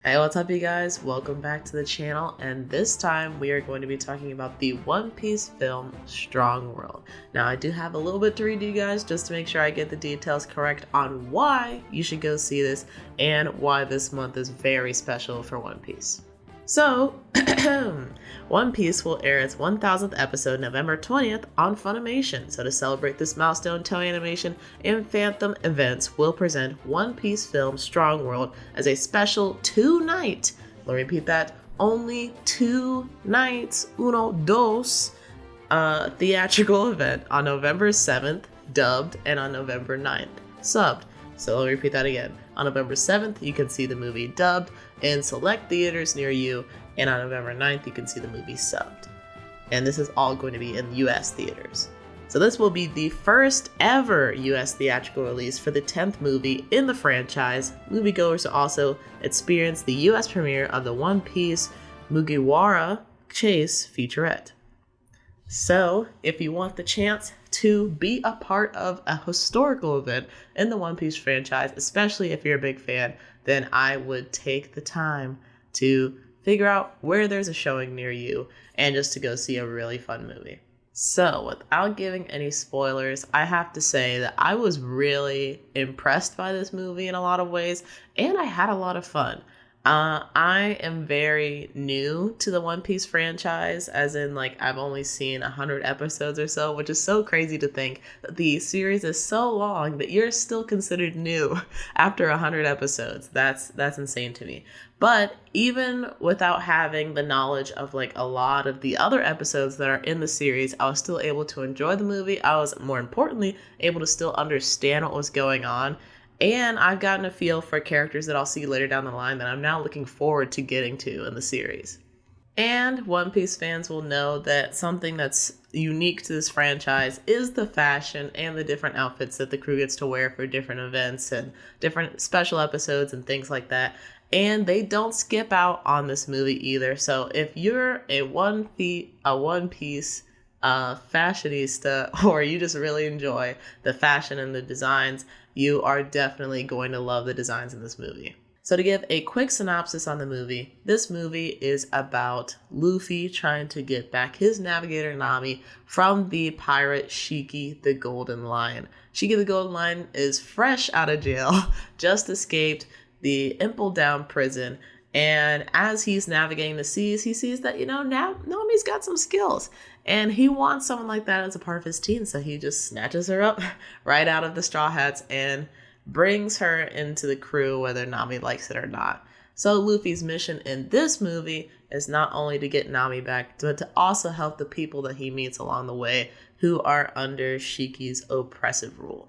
Hey, what's up, you guys? Welcome back to the channel, and this time we are going to be talking about the One Piece film Strong World. Now, I do have a little bit to read you guys just to make sure I get the details correct on why you should go see this and why this month is very special for One Piece. So, One Piece will air its 1000th episode November 20th on Funimation. So to celebrate this milestone, Toei Animation and Fathom events will present One Piece film Strong World as a special two-night, let me repeat that, only 2 nights, dos, theatrical event on November 7th, dubbed, and on November 9th, subbed. So let me repeat that again. On November 7th, you can see the movie dubbed in select theaters near you, and on November 9th, you can see the movie subbed. And this is all going to be in US theaters. So this will be the first ever US theatrical release for the 10th movie in the franchise. Moviegoers will also experience the US premiere of the One Piece Mugiwara Chase featurette. So, if you want the chance to be a part of a historical event in the One Piece franchise, especially if you're a big fan, then I would take the time to figure out where there's a showing near you and just to go see a really fun movie. So, without giving any spoilers, I have to say that I was really impressed by this movie in a lot of ways, and I had a lot of fun. I am very new to the One Piece franchise, as in, I've only seen 100 episodes or so, which is so crazy to think that the series is so long that you're still considered new after 100 episodes. That's insane to me. But even without having the knowledge of, a lot of the other episodes that are in the series, I was still able to enjoy the movie. I was, more importantly, able to still understand what was going on. And I've gotten a feel for characters that I'll see later down the line that I'm now looking forward to getting to in the series. And One Piece fans will know that something that's unique to this franchise is the fashion and the different outfits that the crew gets to wear for different events and different special episodes and things like that. And they don't skip out on this movie either. So if you're a One Piece fashionista, or you just really enjoy the fashion and the designs, you are definitely going to love the designs in this movie. So to give a quick synopsis on the movie, this movie is about Luffy trying to get back his navigator Nami from the pirate Shiki the Golden Lion. Shiki the Golden Lion is fresh out of jail, just escaped the Impel Down prison, and as he's navigating the seas, he sees that, now Nami's got some skills. And he wants someone like that as a part of his team, so he just snatches her up right out of the Straw Hats and brings her into the crew, whether Nami likes it or not. So Luffy's mission in this movie is not only to get Nami back, but to also help the people that he meets along the way who are under Shiki's oppressive rule.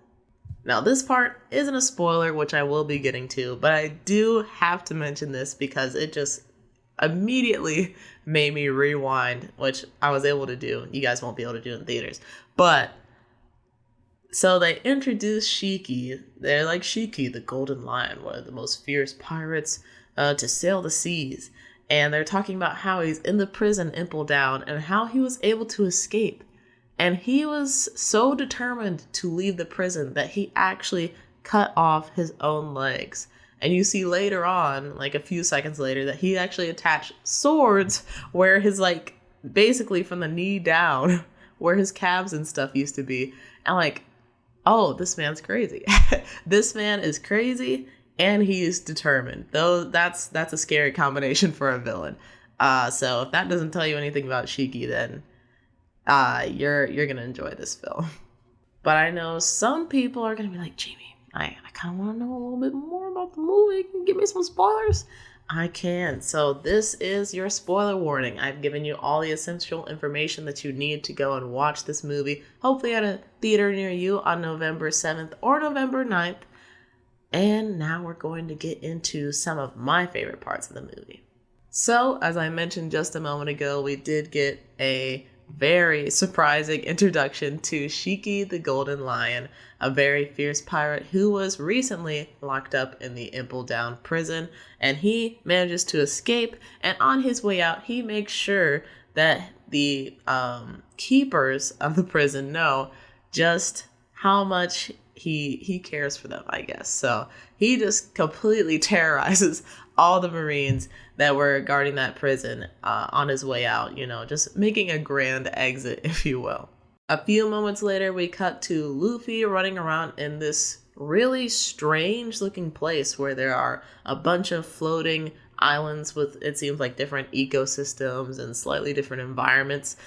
Now, this part isn't a spoiler, which I will be getting to, but I do have to mention this because it just immediately made me rewind, which I was able to do. You guys won't be able to do in theaters. But, so they introduce Shiki. They're like, Shiki, the Golden Lion, one of the most fierce pirates to sail the seas. And they're talking about how he's in the prison Impel Down and how he was able to escape. And he was so determined to leave the prison that he actually cut off his own legs. And you see later on, a few seconds later, that he actually attached swords where his, basically from the knee down, where his calves and stuff used to be. And oh, this man's crazy. This man is crazy, and he is determined. Though that's a scary combination for a villain. So if that doesn't tell you anything about Shiki, then you're gonna enjoy this film. But I know some people are gonna be like, Jamie, I kind of want to know a little bit more about the movie. Can you give me some spoilers? I can. So this is your spoiler warning. I've given you all the essential information that you need to go and watch this movie, hopefully at a theater near you on November 7th or November 9th. And now we're going to get into some of my favorite parts of the movie. So, as I mentioned just a moment ago, we did get a very surprising introduction to Shiki the Golden Lion, a very fierce pirate who was recently locked up in the Impel Down prison, and he manages to escape, and on his way out he makes sure that the keepers of the prison know just how much he cares for them, I guess. So he just completely terrorizes all the Marines that were guarding that prison on his way out, just making a grand exit, if you will. A few moments later, we cut to Luffy running around in this really strange looking place where there are a bunch of floating islands with, it seems like, different ecosystems and slightly different environments.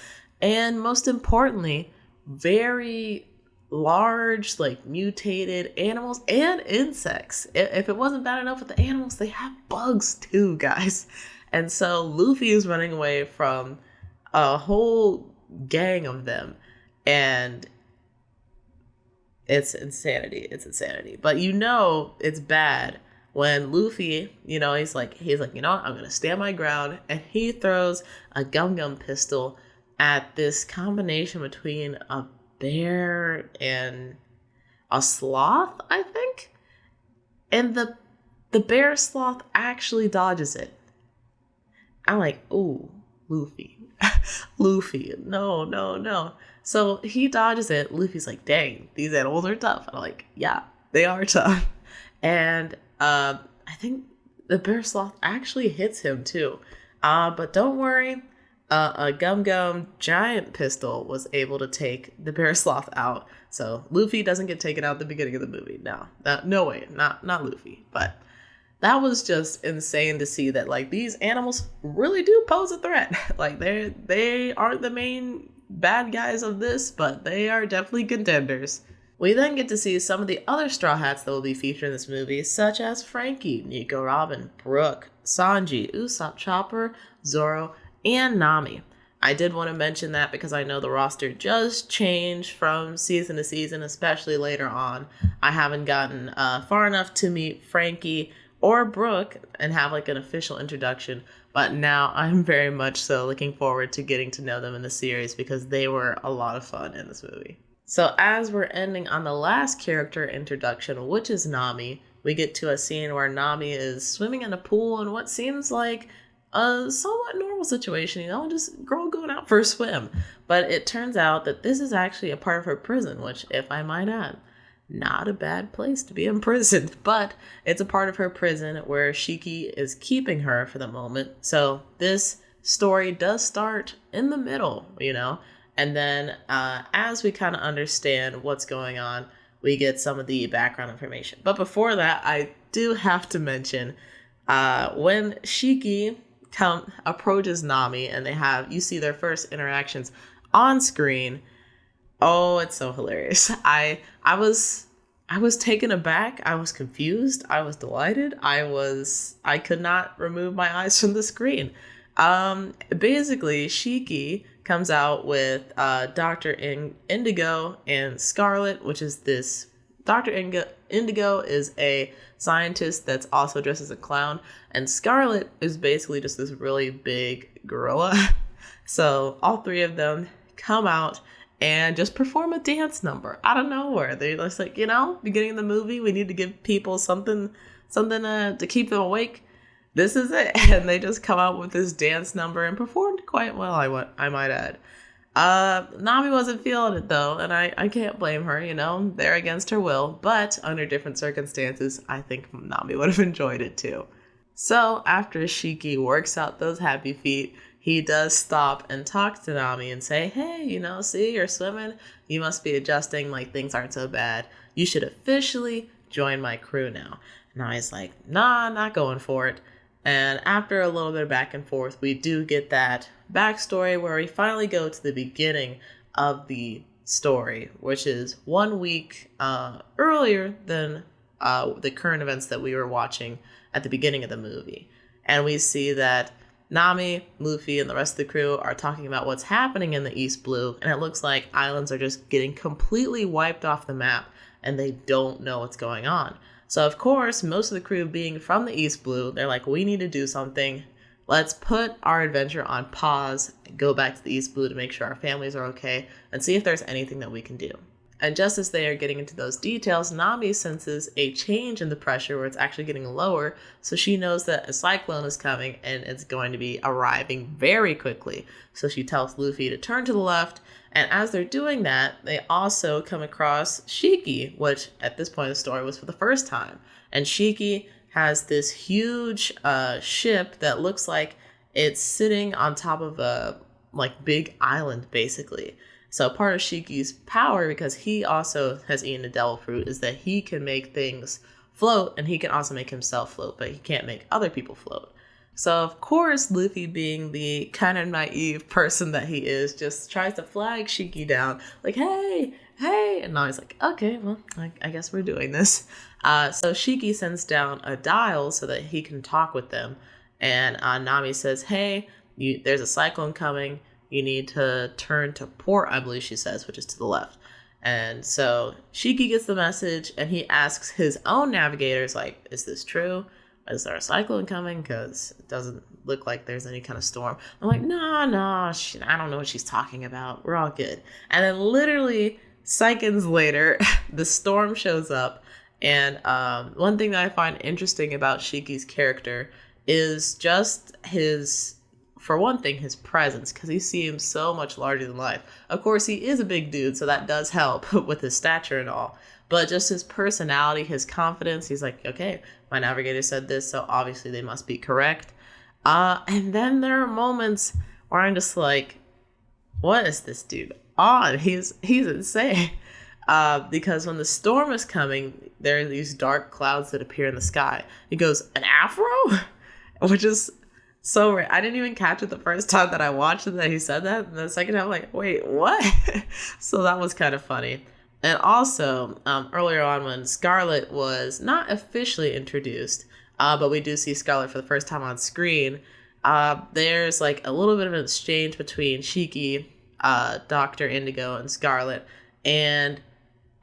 And most importantly, very large, like, mutated animals and insects. If it wasn't bad enough with the animals, they have bugs too, guys. And so Luffy is running away from a whole gang of them. And it's insanity. It's insanity. But it's bad when Luffy, he's like, I'm going to stand my ground. And he throws a gum pistol at this combination between a bear and a sloth, I think. And the bear sloth actually dodges it. I'm like, ooh, Luffy. Luffy, no. So he dodges it. Luffy's like, dang, these animals are tough. And I'm like, yeah, they are tough. And I think the bear sloth actually hits him too. But don't worry, a gum giant pistol was able to take the bear sloth out. So Luffy doesn't get taken out at the beginning of the movie. No way, not Luffy. But that was just insane to see that, like, these animals really do pose a threat. Like, they aren't the main bad guys of this, but they are definitely contenders. We then get to see some of the other Straw Hats that will be featured in this movie, such as Frankie, Nico Robin, Brooke, Sanji, Usopp, Chopper, Zoro, and Nami. I did want to mention that because I know the roster just changed from season to season, especially later on. I haven't gotten far enough to meet Frankie or Brooke and have like an official introduction, but now I'm very much so looking forward to getting to know them in the series because they were a lot of fun in this movie. So as we're ending on the last character introduction, which is Nami, we get to a scene where Nami is swimming in a pool in what seems like a somewhat normal situation, just girl going out for a swim. But it turns out that this is actually a part of her prison, which, if I might add, not a bad place to be imprisoned, but it's a part of her prison where Shiki is keeping her for the moment. So this story does start in the middle, and then as we kind of understand what's going on, we get some of the background information. But before that, I do have to mention when Shiki approaches Nami and you see their first interactions on screen. Oh, it's so hilarious. I was taken aback. I was confused. I was delighted. I could not remove my eyes from the screen. Basically, Shiki comes out with Dr. Indigo and Scarlet, which is this Dr. Indigo is a scientist that's also dressed as a clown, and Scarlet is basically just this really big gorilla. So all three of them come out and just perform a dance number out of nowhere. They're just like, beginning of the movie, we need to give people something to keep them awake. This is it. And they just come out with this dance number and performed quite well, I might add. Nami wasn't feeling it though, and I can't blame her, they're against her will, but under different circumstances, I think Nami would have enjoyed it too. So after Shiki works out those happy feet, he does stop and talk to Nami and say, hey, see, you're swimming. You must be adjusting, like things aren't so bad. You should officially join my crew now. Nami's like, nah, not going for it. And after a little bit of back and forth, we do get that backstory where we finally go to the beginning of the story, which is 1 week earlier than the current events that we were watching at the beginning of the movie. And we see that Nami, Luffy, and the rest of the crew are talking about what's happening in the East Blue, and it looks like islands are just getting completely wiped off the map, and they don't know what's going on. So, of course, most of the crew being from the East Blue, they're like, we need to do something. Let's put our adventure on pause, and go back to the East Blue to make sure our families are okay, and see if there's anything that we can do. And just as they are getting into those details, Nami senses a change in the pressure where it's actually getting lower. So she knows that a cyclone is coming and it's going to be arriving very quickly. So she tells Luffy to turn to the left. And as they're doing that, they also come across Shiki, which at this point in the story was for the first time. And Shiki has this huge ship that looks like it's sitting on top of a big island, basically. So part of Shiki's power, because he also has eaten a devil fruit, is that he can make things float, and he can also make himself float, but he can't make other people float. So of course, Luffy, being the kind of naive person that he is, just tries to flag Shiki down, like, hey, and now he's like, okay, well, I guess we're doing this. So Shiki sends down a dial so that he can talk with them, and Nami says, hey, there's a cyclone coming. You need to turn to port, I believe she says, which is to the left. And so Shiki gets the message, and he asks his own navigators, like, is this true? Is there a cyclone coming? Because it doesn't look like there's any kind of storm. I'm like, no, I don't know what she's talking about. We're all good. And then literally seconds later, the storm shows up. And one thing that I find interesting about Shiki's character is just for one thing, his presence, because he seems so much larger than life. Of course, he is a big dude, so that does help with his stature and all. But just his personality, his confidence, he's like, okay, my navigator said this, so obviously they must be correct. And then there are moments where I'm just like, what is this dude on? He's insane. Because when the storm is coming, there are these dark clouds that appear in the sky. He goes, an afro? Which is so rare. I didn't even catch it the first time that I watched it that he said that. And the second time, I'm like, wait, what? So that was kind of funny. And also, earlier on when Scarlet was not officially introduced, but we do see Scarlet for the first time on screen, there's like a little bit of an exchange between Shiki, Dr. Indigo, and Scarlet. And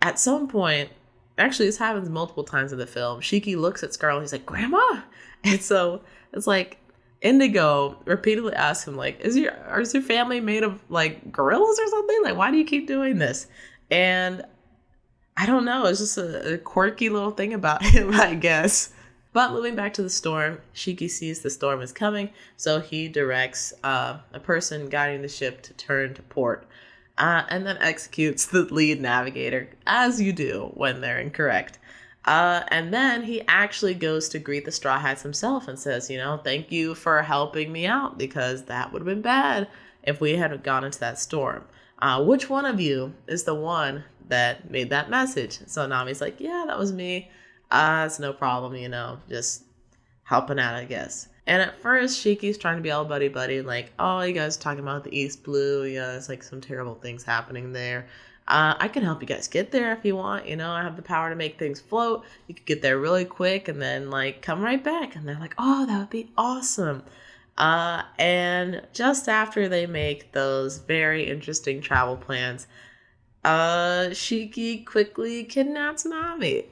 at some point, actually this happens multiple times in the film, Shiki looks at Scarlet, he's like, Grandma? And so it's like, Indigo repeatedly asks him, like, is your family made of like gorillas or something? Like, why do you keep doing this? And I don't know, it's just a quirky little thing about him, I guess. But moving back to the storm, Shiki sees the storm is coming, so he directs a person guiding the ship to turn to port, and then executes the lead navigator, as you do when they're incorrect. And then he actually goes to greet the Straw Hats himself and says, thank you for helping me out, because that would have been bad if we had gone into that storm. Which one of you is the one that made that message? So Nami's like, yeah, that was me. It's no problem, just helping out, I guess. And at first, Shiki's trying to be all buddy-buddy, like, oh, you guys are talking about the East Blue. Yeah, it's like some terrible things happening there. I can help you guys get there if you want. I have the power to make things float. You could get there really quick and then, like, come right back. And they're like, oh, that would be awesome. And just after they make those very interesting travel plans, Shiki quickly kidnaps Nami.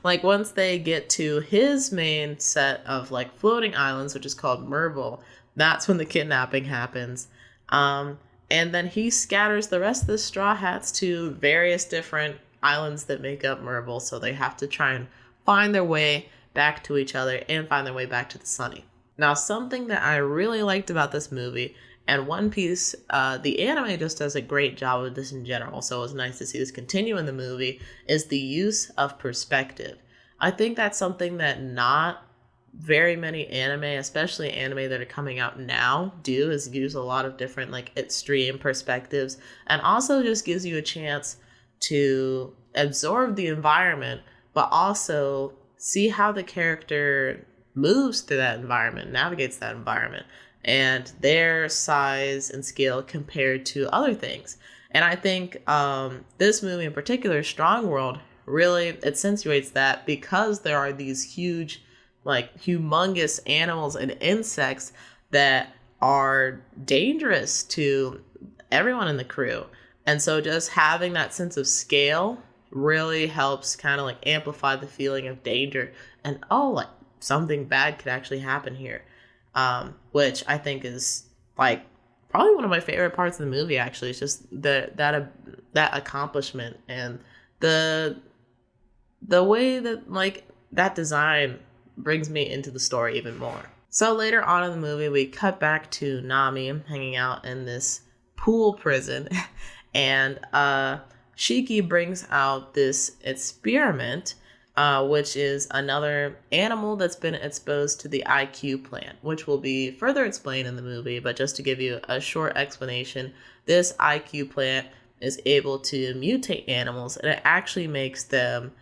Like, once they get to his main set of, like, floating islands, which is called Merville, that's when the kidnapping happens. And then he scatters the rest of the Straw Hats to various different islands that make up Merville, so they have to try and find their way back to each other and find their way back to the Sunny. Now, something that I really liked about this movie, and One Piece, the anime just does a great job with this in general, so it was nice to see this continue in the movie, is the use of perspective. I think that's something that not very many anime, especially anime that are coming out now, do, is use a lot of different, like, extreme perspectives, and also just gives you a chance to absorb the environment, but also see how the character moves through that environment, navigates that environment, and their size and scale compared to other things. And I think this movie in particular, Strong World, really accentuates that, because there are these huge, like, humongous animals and insects that are dangerous to everyone in the crew. And so just having that sense of scale really helps kind of, like, amplify the feeling of danger and, oh, like, something bad could actually happen here. Which I think is, like, probably one of my favorite parts of the movie, actually. It's just that accomplishment and the way that, like, that design brings me into the story even more. So later on in the movie, we cut back to Nami hanging out in this pool prison, and Shiki brings out this experiment, which is another animal that's been exposed to the IQ plant, which will be further explained in the movie. But just to give you a short explanation, this IQ plant is able to mutate animals, and it actually makes them,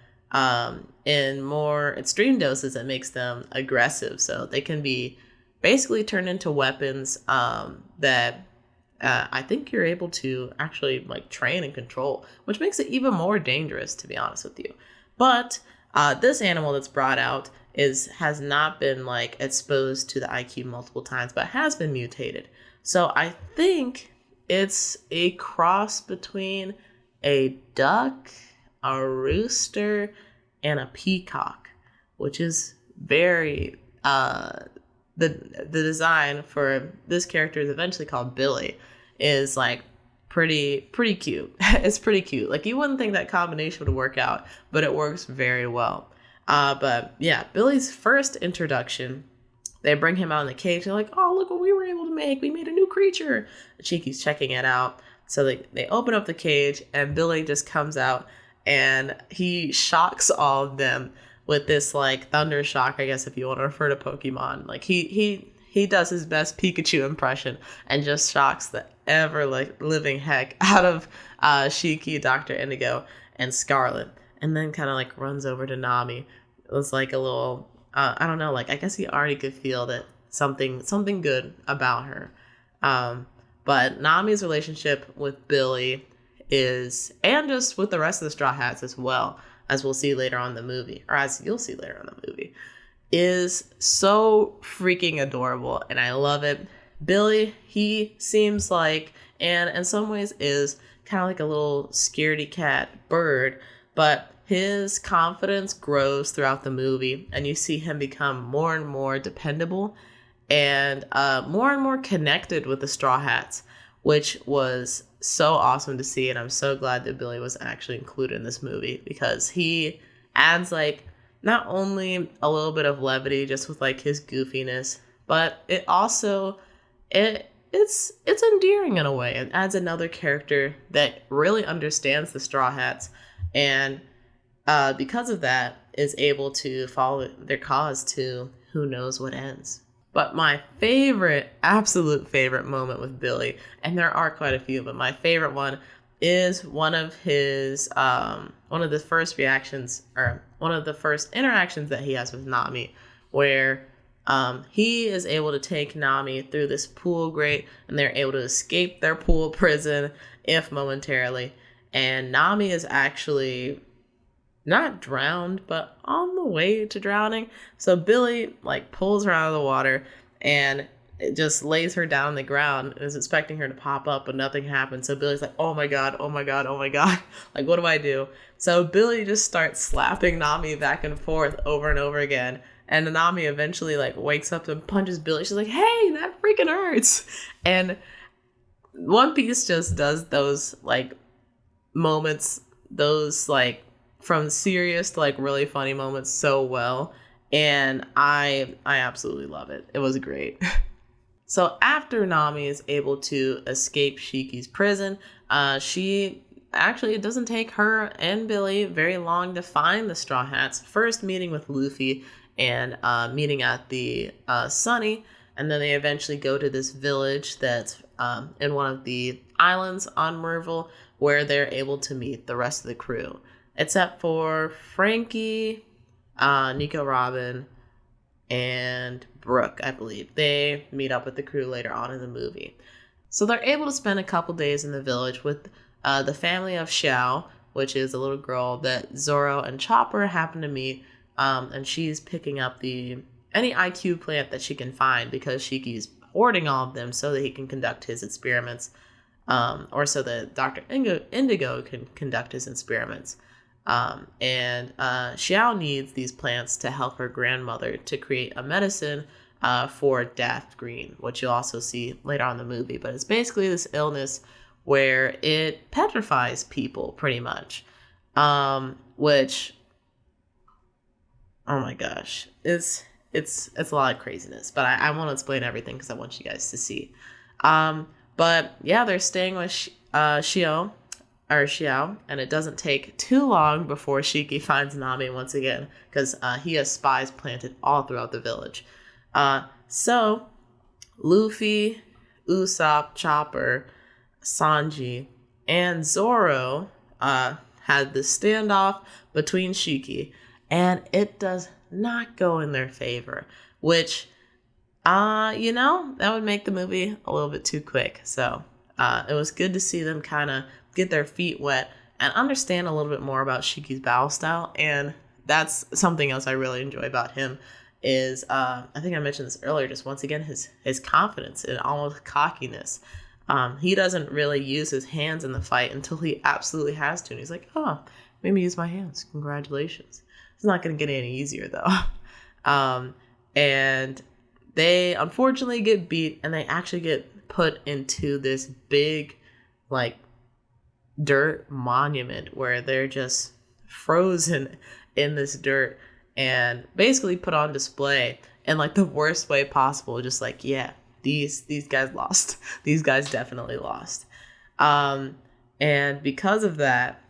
in more extreme doses, it makes them aggressive. So they can be basically turned into weapons that I think you're able to actually, like, train and control, which makes it even more dangerous, to be honest with you. But this animal that's brought out has not been, like, exposed to the IQ multiple times, but has been mutated. So I think it's a cross between a duck, a rooster, and a peacock, which is very the design for this character is eventually called Billy, is like pretty cute. It's pretty cute. Like, you wouldn't think that combination would work out, but it works very well. But yeah, Billy's first introduction, they bring him out in the cage. They're like, oh, look what we were able to make. We made a new creature. Chiki's checking it out. So they open up the cage, and Billy just comes out, and he shocks all of them with this, like, thunder shock, I guess, if you want to refer to Pokemon. Like, he does his best Pikachu impression and just shocks the ever, like, living heck out of Shiki, Dr. Indigo, and Scarlet, and then kind of, like, runs over to Nami. It was like a little, I don't know, like, I guess he already could feel that something good about her. But Nami's relationship with Billy is, and just with the rest of the Straw Hats as well, as we'll see later on in the movie, or as you'll see later on in the movie, is so freaking adorable, and I love it. Billy, he seems like, and in some ways is, kind of like a little scaredy cat bird, but his confidence grows throughout the movie, and you see him become more and more dependable and more connected with the Straw Hats, which was so awesome to see. And I'm so glad that Billy was actually included in this movie, because he adds, like, not only a little bit of levity just with, like, his goofiness, but it also it's endearing in a way. It adds another character that really understands the Straw Hats, and because of that is able to follow their cause to who knows what ends. But my absolute favorite moment with Billy, and there are quite a few, but my favorite one is one of the first reactions, or one of the first interactions that he has with Nami, where he is able to take Nami through this pool grate, and they're able to escape their pool prison, if momentarily. And Nami is actually not drowned, but on the way to drowning. So Billy, like, pulls her out of the water and it just lays her down on the ground and is expecting her to pop up, but nothing happens. So Billy's like, oh my god, oh my god, oh my god. Like, what do I do? So Billy just starts slapping Nami back and forth over and over again. And Nami eventually, like, wakes up and punches Billy. She's like, hey, that freaking hurts. And One Piece just does those, like, moments, those, like, from serious to, like, really funny moments so well, and I absolutely love it. It was great. So after Nami is able to escape Shiki's prison, it doesn't take her and Billy very long to find the Straw Hats, first meeting with Luffy and meeting at the Sunny, and then they eventually go to this village that's in one of the islands on Merville, where they're able to meet the rest of the crew. Except for Frankie, Nico Robin, and Brooke, I believe. They meet up with the crew later on in the movie. So they're able to spend a couple days in the village with the family of Xiao, which is a little girl that Zoro and Chopper happen to meet. And she's picking up any IQ plant that she can find, because Shiki's hoarding all of them so that he can conduct his experiments, or so that Dr. Indigo can conduct his experiments. And Xiao needs these plants to help her grandmother to create a medicine for Daft Green, which you'll also see later on in the movie. But it's basically this illness where it petrifies people pretty much, which, oh my gosh, it's a lot of craziness. But I won't explain everything because I want you guys to see. But yeah, they're staying with Xiao, and it doesn't take too long before Shiki finds Nami once again, because he has spies planted all throughout the village. So Luffy, Usopp, Chopper, Sanji, and Zoro had this standoff between Shiki, and it does not go in their favor, which, that would make the movie a little bit too quick. So it was good to see them kind of get their feet wet and understand a little bit more about Shiki's battle style. And that's something else I really enjoy about him is, I think I mentioned this earlier, just once again, his confidence and almost cockiness. He doesn't really use his hands in the fight until he absolutely has to. And he's like, oh, made me use my hands. Congratulations. It's not going to get any easier, though. And they unfortunately get beat, and they actually get put into this big, like, dirt monument where they're just frozen in this dirt and basically put on display in, like, the worst way possible. Just like, yeah, these guys lost. These guys definitely lost. And because of that,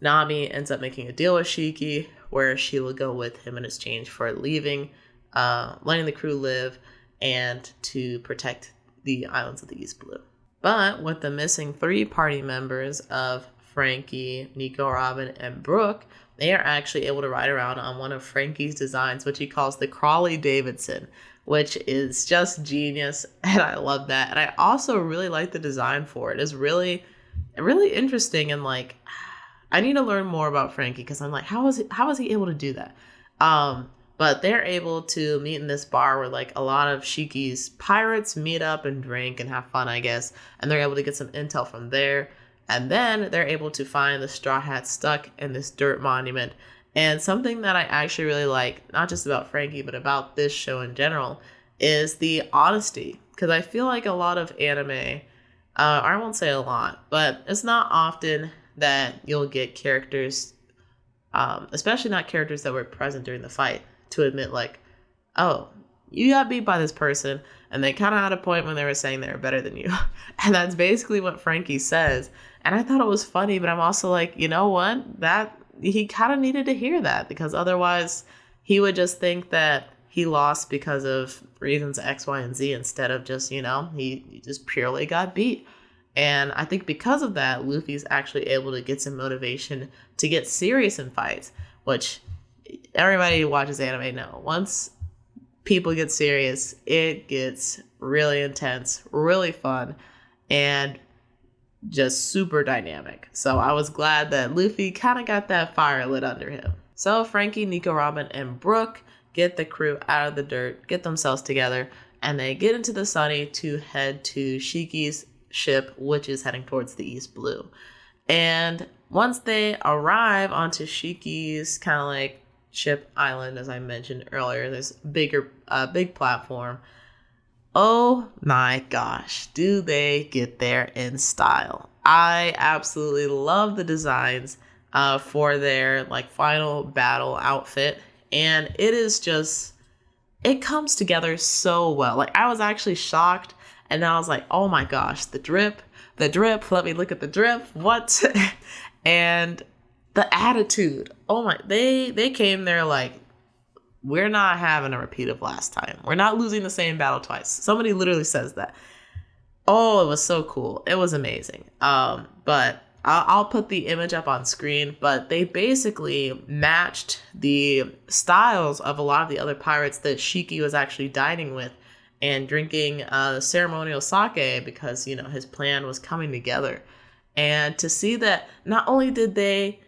Nami ends up making a deal with Shiki where she will go with him in exchange for letting the crew live and to protect the islands of the East Blue. But with the missing 3 party members of Frankie, Nico Robin, and Brooke, they are actually able to ride around on one of Frankie's designs, which he calls the Crawley Davidson, which is just genius, and I love that. And I also really like the design for it. It's really, really interesting, and like, I need to learn more about Frankie because I'm like, how is he able to do that? But they're able to meet in this bar where, like, a lot of Shiki's pirates meet up and drink and have fun, I guess. And they're able to get some intel from there. And then they're able to find the Straw Hat stuck in this dirt monument. And something that I actually really like, not just about Frankie, but about this show in general, is the honesty. Because I feel like a lot of anime, I won't say a lot, but it's not often that you'll get characters, especially not characters that were present during the fight, to admit, like, oh, you got beat by this person, and they kind of had a point when they were saying they were better than you. And that's basically what Frankie says. And I thought it was funny, but I'm also like, you know what? That he kind of needed to hear that, because otherwise he would just think that he lost because of reasons X, Y, and Z instead of just, he just purely got beat. And I think because of that, Luffy's actually able to get some motivation to get serious in fights, which everybody who watches anime know. Once people get serious, it gets really intense, really fun, and just super dynamic. So I was glad that Luffy kind of got that fire lit under him. So Frankie, Nico Robin, and Brooke get the crew out of the dirt, get themselves together, and they get into the Sunny to head to Shiki's ship, which is heading towards the East Blue. And once they arrive onto Shiki's kind of like ship island, as I mentioned earlier, this big platform. Oh my gosh, do they get there in style. I absolutely love the designs for their like final battle outfit, and it comes together so well. Like, I was actually shocked, and I was like, oh my gosh, the drip, let me look at the drip, what? And the attitude, oh my, they came there like, we're not having a repeat of last time. We're not losing the same battle twice. Somebody literally says that. Oh, it was so cool. It was amazing. But I'll put the image up on screen, but they basically matched the styles of a lot of the other pirates that Shiki was actually dining with and drinking the ceremonial sake because, his plan was coming together. And to see that not only did they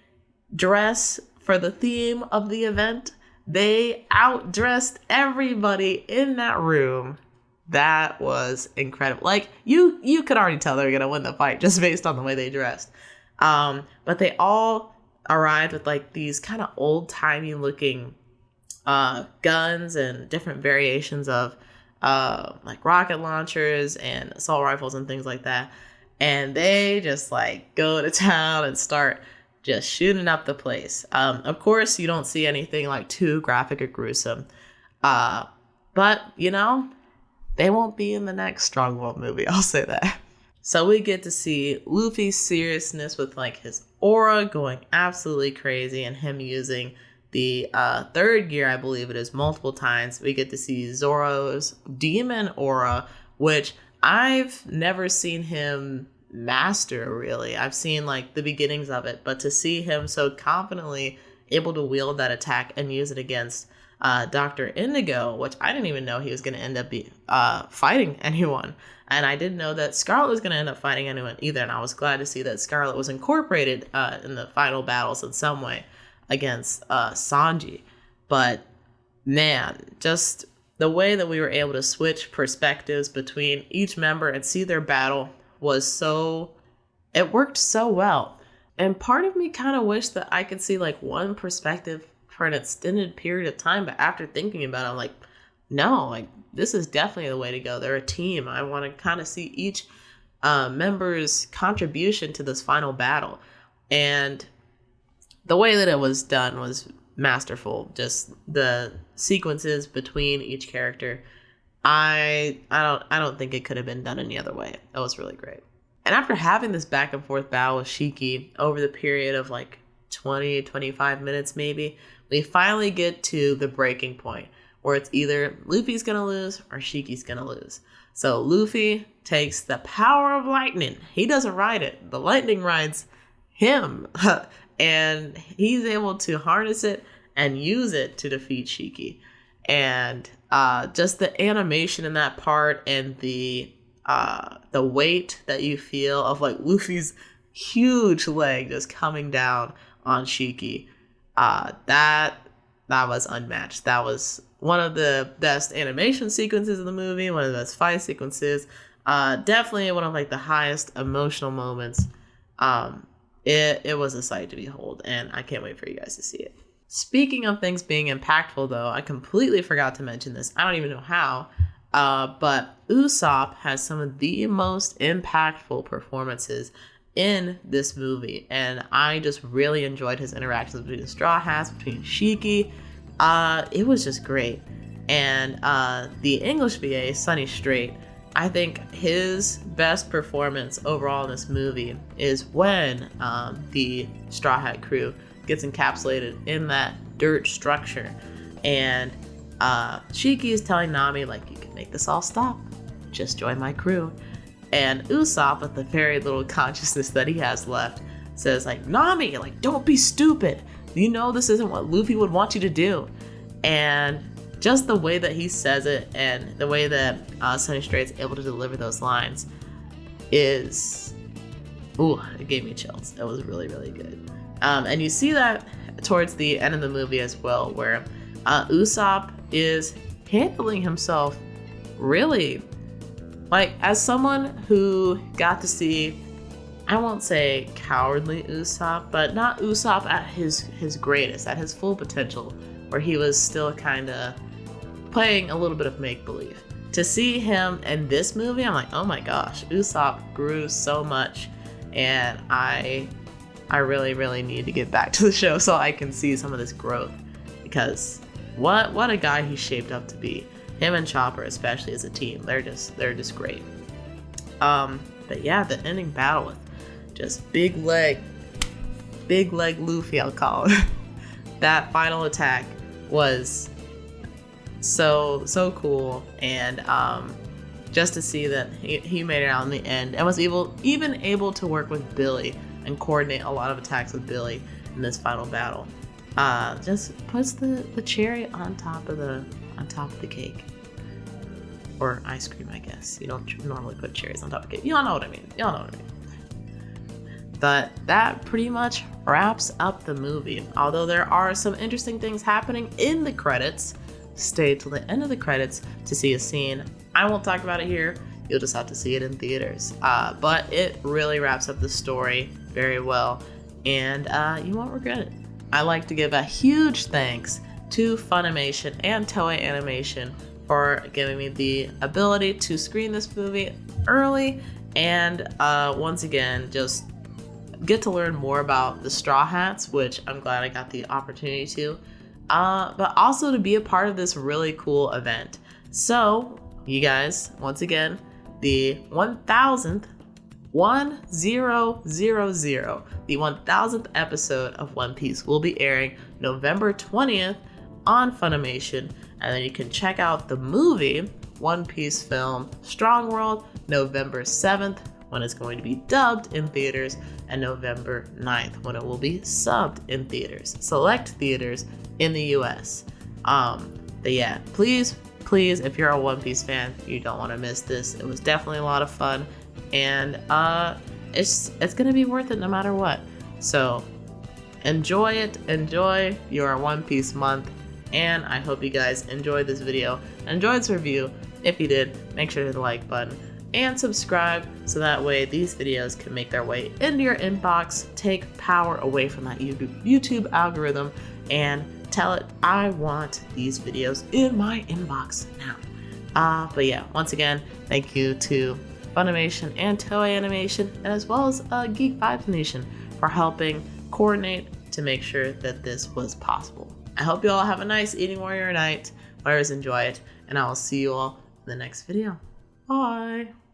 dress for the theme of the event, they outdressed everybody in that room. That was incredible. Like, you could already tell they were going to win the fight just based on the way they dressed. But they all arrived with like these kind of old-timey looking guns and different variations of like rocket launchers and assault rifles and things like that. And they just like go to town and start just shooting up the place. Of course, you don't see anything like too graphic or gruesome. But, you know, they won't be in the next Strong World movie, I'll say that. So we get to see Luffy's seriousness with like his aura going absolutely crazy and him using the third gear, I believe it is, multiple times. We get to see Zoro's demon aura, which I've never seen him master, really. I've seen like the beginnings of it, but to see him so confidently able to wield that attack and use it against Dr. Indigo, which I didn't even know he was going to end up fighting anyone. And I didn't know that Scarlet was going to end up fighting anyone either. And I was glad to see that Scarlet was incorporated in the final battles in some way against Sanji. But man, just the way that we were able to switch perspectives between each member and see their battle it worked so well. And part of me kind of wished that I could see like one perspective for an extended period of time. But after thinking about it, I'm like, no, like this is definitely the way to go. They're a team. I want to kind of see each member's contribution to this final battle. And the way that it was done was masterful. Just the sequences between each character. I don't think it could have been done any other way. That was really great. And after having this back and forth battle with Shiki over the period of like 20, 25 minutes maybe, we finally get to the breaking point where it's either Luffy's gonna lose or Shiki's gonna lose. So Luffy takes the power of lightning. He doesn't ride it. The lightning rides him. And he's able to harness it and use it to defeat Shiki. And just the animation in that part and the weight that you feel of like Luffy's huge leg just coming down on Shiki, that was unmatched. That was one of the best animation sequences in the movie, one of the best fight sequences, definitely one of like the highest emotional moments. It was a sight to behold, and I can't wait for you guys to see it. Speaking of things being impactful, though, I completely forgot to mention this. I don't even know how, but Usopp has some of the most impactful performances in this movie, and I just really enjoyed his interactions between the Straw Hats, between Shiki. It was just great. And the English VA, Sonny Strait, I think his best performance overall in this movie is when the Straw Hat crew gets encapsulated in that dirt structure. And Shiki is telling Nami, like, you can make this all stop. Just join my crew. And Usopp, with the very little consciousness that he has left, says, like, Nami, like, don't be stupid. You know this isn't what Luffy would want you to do. And just the way that he says it and the way that Sonny Strait's able to deliver those lines is... Ooh, it gave me chills. It was really, really good. And you see that towards the end of the movie as well, where Usopp is handling himself really, like, as someone who got to see, I won't say cowardly Usopp, but not Usopp at his greatest, at his full potential, where he was still kind of playing a little bit of make-believe. To see him in this movie, I'm like, oh my gosh, Usopp grew so much, and I really, really need to get back to the show so I can see some of this growth, because what a guy he's shaped up to be. Him and Chopper, especially as a team, they're just great. But yeah, the ending battle with just big leg Luffy, I'll call it. That final attack was so cool, and just to see that he made it out in the end and was even able to work with Billy and coordinate a lot of attacks with Billy in this final battle, just puts the cherry on top of the cake, or ice cream, I guess. You don't normally put cherries on top of cake. Y'all know what I mean. But that pretty much wraps up the movie. Although there are some interesting things happening in the credits, stay till the end of the credits to see a scene. I won't talk about it here. You'll just have to see it in theaters. But it really wraps up the story very well, and you won't regret it. I like to give a huge thanks to Funimation and Toei Animation for for giving me the ability to screen this movie early and once again just get to learn more about the Straw Hats, which I'm glad I got the opportunity to, but also to be a part of this really cool event. So you guys, once again, the 1000th episode of One Piece will be airing November 20th on Funimation, and then you can check out the movie One Piece film Strong World November 7th when it's going to be dubbed in theaters, and November 9th when it will be subbed in theaters, select theaters in the US. But yeah, please, if you're a One Piece fan, you don't want to miss this. It was definitely a lot of fun, and it's gonna be worth it no matter what. So enjoy it, enjoy your One Piece month, and I hope you guys enjoyed this video, enjoyed this review. If you did, make sure to hit the like button and subscribe so that way these videos can make their way into your inbox, take power away from that YouTube algorithm, and tell it I want these videos in my inbox now. But yeah, once again, thank you to Funimation and Toei Animation, as well as Geek Vibes Nation for helping coordinate to make sure that this was possible. I hope you all have a nice Eating Warrior night. Warriors, enjoy it, and I will see you all in the next video. Bye!